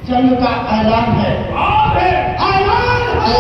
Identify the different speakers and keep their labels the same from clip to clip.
Speaker 1: जंग का ऐलान है। ऐलान है।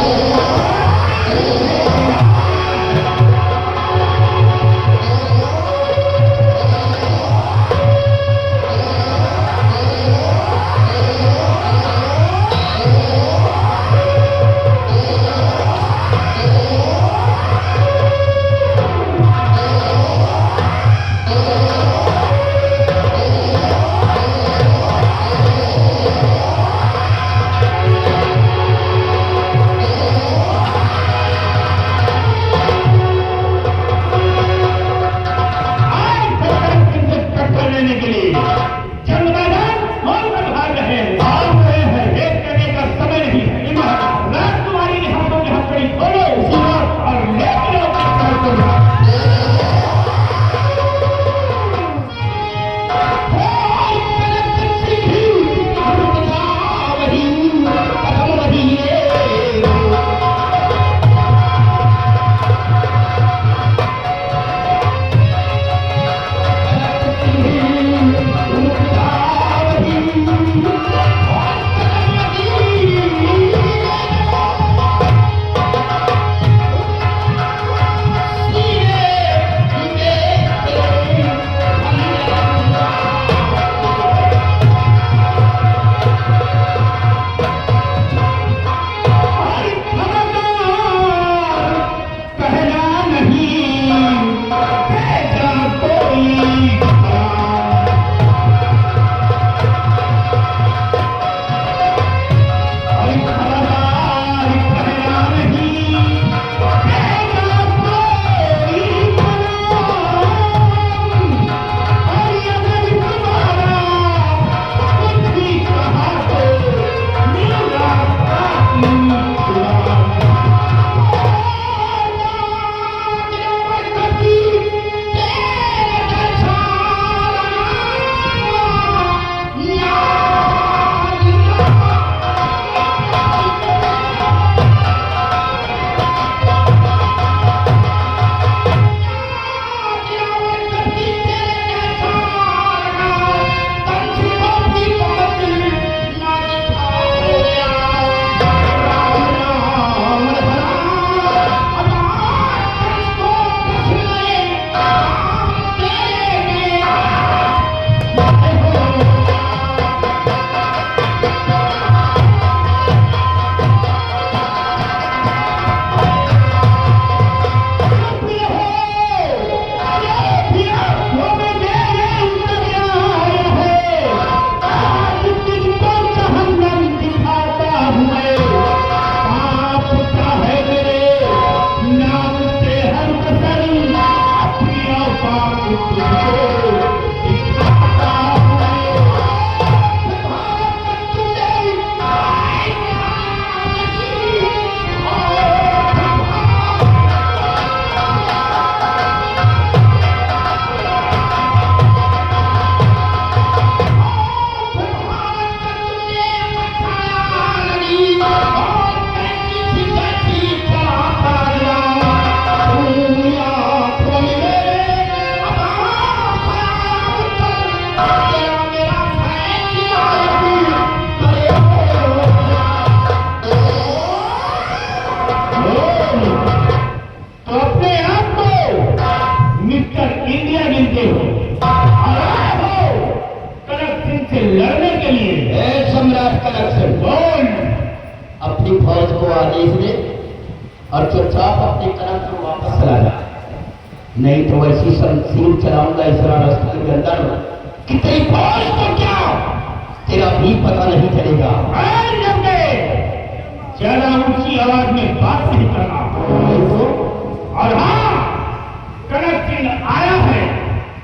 Speaker 2: अपनी फौज को आदेश दे और चुपचाप अपने कदम को वापस चला जा, नहीं तो ऐसी शमशीर चलाऊंगा इस राजस्थान के अंदर कि तेरी फौज को क्या तेरा भी पता नहीं चलेगा।
Speaker 1: ज्यादा ऊंची आवाज में बात नहीं करना। और हाँ, कनक सिंह आया है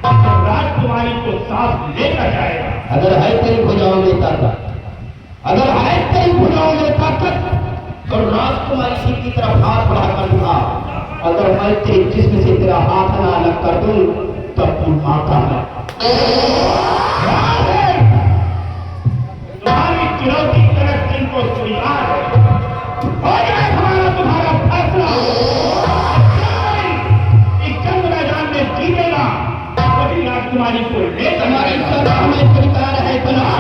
Speaker 1: तो राजकुमारी को साथ लेकर जाएगा।
Speaker 2: अगर है तेरी भुजाओं में ताकत, अगर है तेरी भुजाओं में ताकत तो राजकुमारी सिंह की तरफ हाथ बढ़ाकर दिखा। अगर मैं तेरे जिस्म से तेरा हाथ ना अलग कर दूं तब तू माता है।
Speaker 1: तुम्हारी चुनौती कनक सिंह को स्वीकार है। हो जाए हमारा तुम्हारा फैसला। इस जंग मैदान में जीतेगा वही राजकुमारी को ले।
Speaker 2: तुम्हारी सरकार में स्वीकार है बना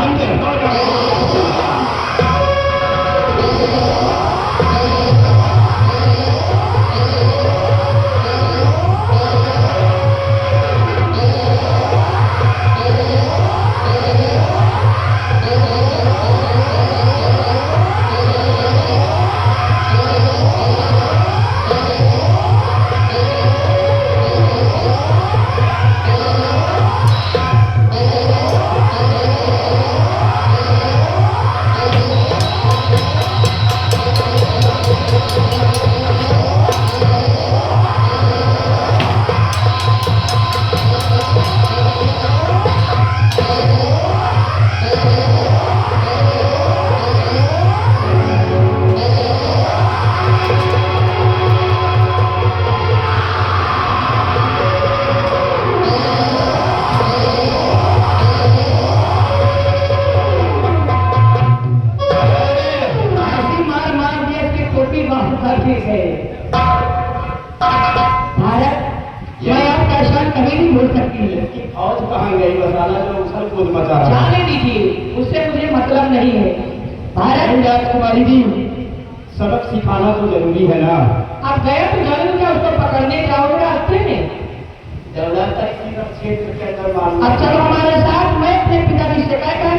Speaker 2: पुराना जो उछल कूद मचा रहा है।
Speaker 3: जाने दीजिए, उससे मुझे मतलब नहीं है। भारत
Speaker 2: राजकुमारी जी, सबक सिखाना तो जरूरी है ना।
Speaker 3: आप गए तो जरूर क्या उसको पकड़ने जाओगे रास्ते में?
Speaker 2: दौलत क्षेत्र के अंदर मालूम।
Speaker 3: अब चलो हमारे साथ, मैं अपने पिताजी से कह कर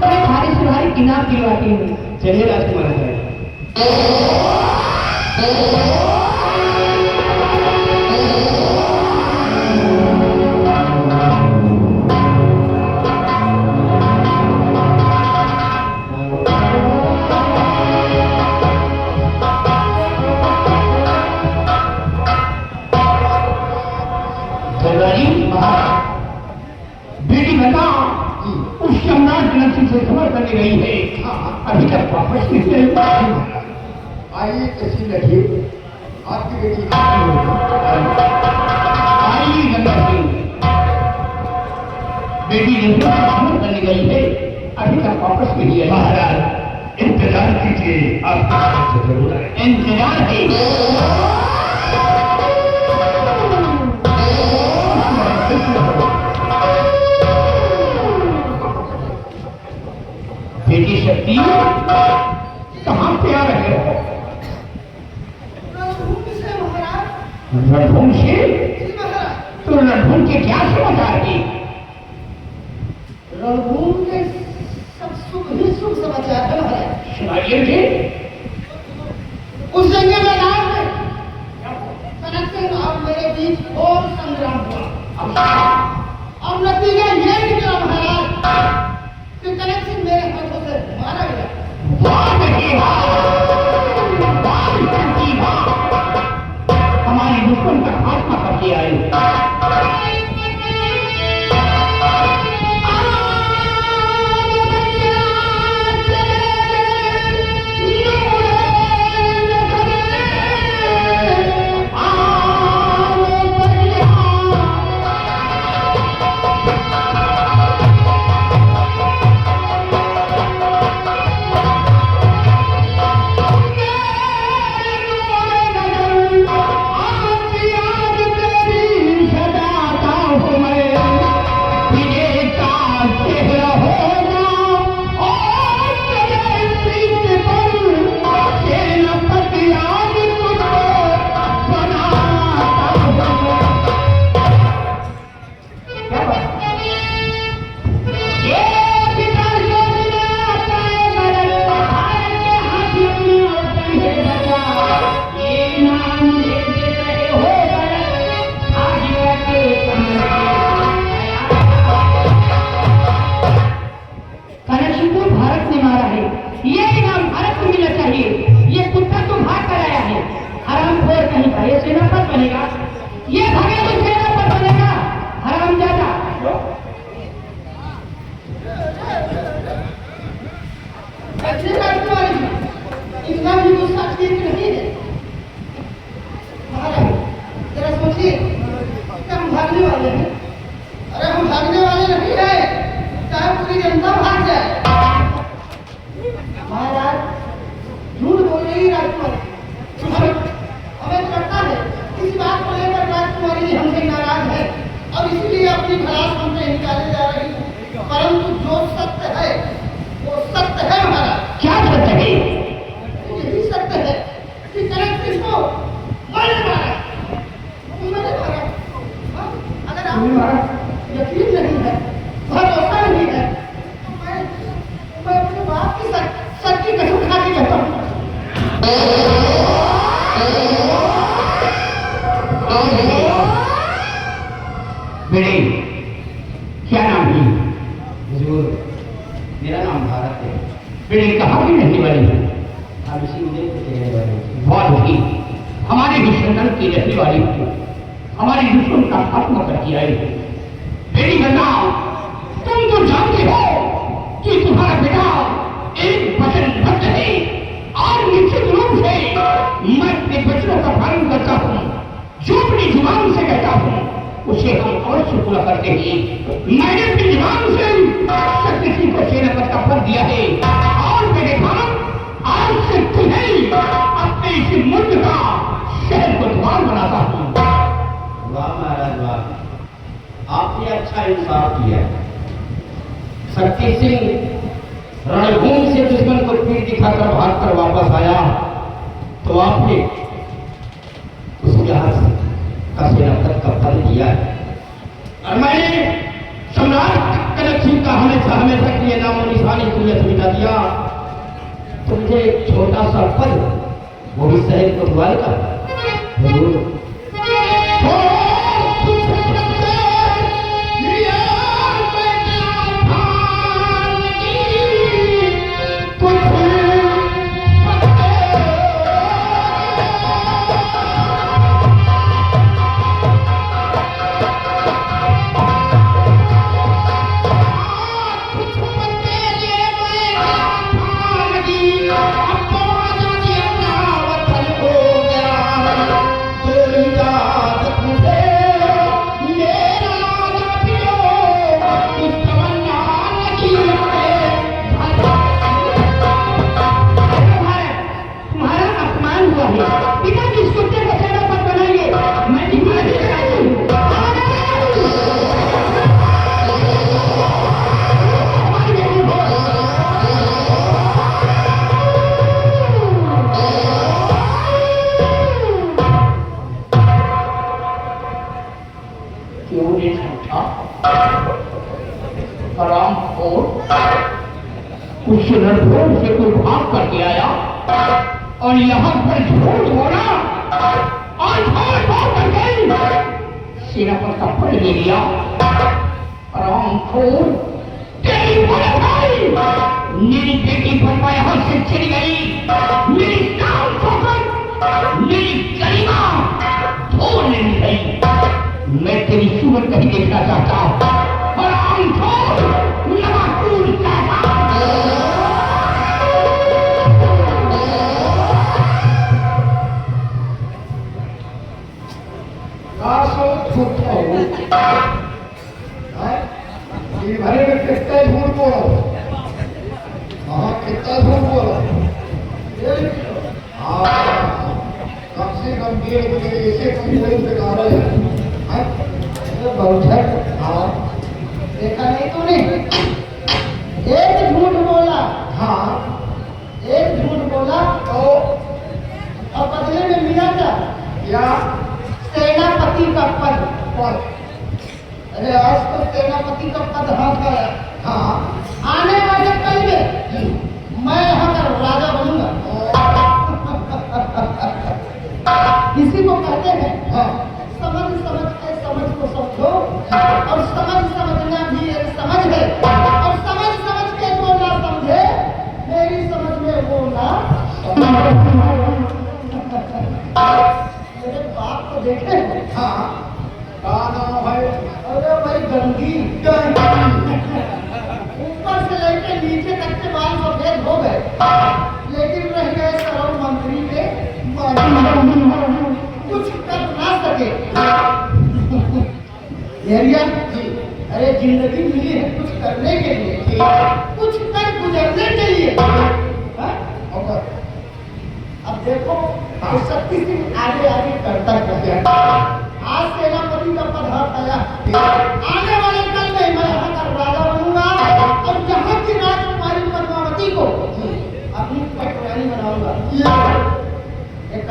Speaker 3: तुम्हें भारी से भारी इनाम दिलवाती हूँ।
Speaker 2: चलिए राजकुमारी जी।
Speaker 1: बेटी बता उस सम्राट लक्ष्मी से खबर करने गई है, अभी तक वापस नहीं आई।
Speaker 2: आइए कैसी लगी आपकी बेटी?
Speaker 1: आई गंगा सिंह, बेटी लक्ष्मी से खबर करने गई है, अभी तक वापस नहीं आई। महाराज इंतजार कीजिए, आपका जरूर है। इंतजार है। बेटी शक्ति कहाँ पे आ रहे हो? रणभूमि से? तो रणभूमि के क्या समाचार है?
Speaker 3: रणभूमि के सब शुभ समाचार है महाराज।
Speaker 1: सुनाइए जी।
Speaker 3: उस जंग मैदान में कनक सिंह और मेरे बीच और संग्राम हुआ। और नतीजा ये निकला महाराज कि कनक सिंह मेरे हाथों से मारा गया।
Speaker 1: हमारे दुश्मन का खात्मा करके आए। बेटे क्या नाम है?
Speaker 2: हुजूर, मेरा नाम भारत है।
Speaker 1: बेटे कहाँ की रहने वाली है?
Speaker 2: हम इसी उदयपुर के रहने वाले हैं।
Speaker 1: बहुत ही हमारे दुश्मन की रहने वाली थी, हमारे दुश्मन का खात्मा करके आई है। बेटी बताओ, तुम तो जानते हो कि तुम्हारा बेटा एक वचन भक्त है और निश्चित रूप से मैं अपने वचनों का पालन करता हूँ। जो अपनी जुबान से कहता हूँ उसे हम अवश्य पूरा करते हैं। मैंने अपनी जुबान से शक्ति सिंह को सेनापति का पद दिया है और मेरे भान आज से तुम्हें अपने इसी मुल्क का शहर को द्वार बनाता हूँ।
Speaker 2: वाह महाराज वाह, आपने अच्छा इंसाफ किया। शक्ति सिंह रणभूमि से दुश्मन को पीठ दिखाकर भागकर वापस आया तो आपने उसके हाथ का सेनापति का पद दिया है और मैंने सम्राट कनक सिंह का हमेशा हमेशा के लिए नामो निशानी तुझे सुविधा दिया तो मुझे एक छोटा सा पद वो भी शहर कोतवाल का जरूर उस रणभूमि से कोई भाग करके आया और यहाँ पर झूठ बोला और भाग करके सेनापति का पद ले लिया। रामखोर तेरी भलाई, मेरी बेटी बनवा यहाँ से चली गई, मेरी शान शौकत, मेरी गरिमा धूल में मिल गई। मैं तेरी सूरत नहीं देखना चाहता। रामखोर नवाकुल
Speaker 3: भरे में कितना झूठ बोलो, कितना झूठ बोलो। कम से कम ऐसे कंप्लेन से गा रहे हैं बहुत है। देखा नहीं तूने, एक झूठ बोला। हाँ, एक झूठ बोला तो और बदले में मिला क्या सेनापति का पद। अरे आज तो सेनापति का पद हाथ आया। हाँ, आने वाले कल में मैं यहाँ का राजा बनूंगा। इसी को कहते हैं समझ समझ के समझ को समझो और समझ समझना भी एक समझ है और समझ समझ के जो ना समझे मेरी समझ में वो ना मेरे बाप को देखे। हाँ, नाम है अरे भाई गंगी, ऊपर से लेकर नीचे तक के बाल सफेद हो गए लेकिन रह गए सरल मंत्री के कुछ कर ना सके। अरे जिंदगी मिली है कुछ करने के लिए, कुछ कर गुजरने के लिए। अब देखो शक्ति सिंह आगे आगे करता क्या। आज सेनापति का पद हाथ आया, आने वाले कल में मैं यहाँ का राजा बनूंगा और यहाँ की राजकुमारी पद्मावती को अपनी पटरानी बनाऊंगा।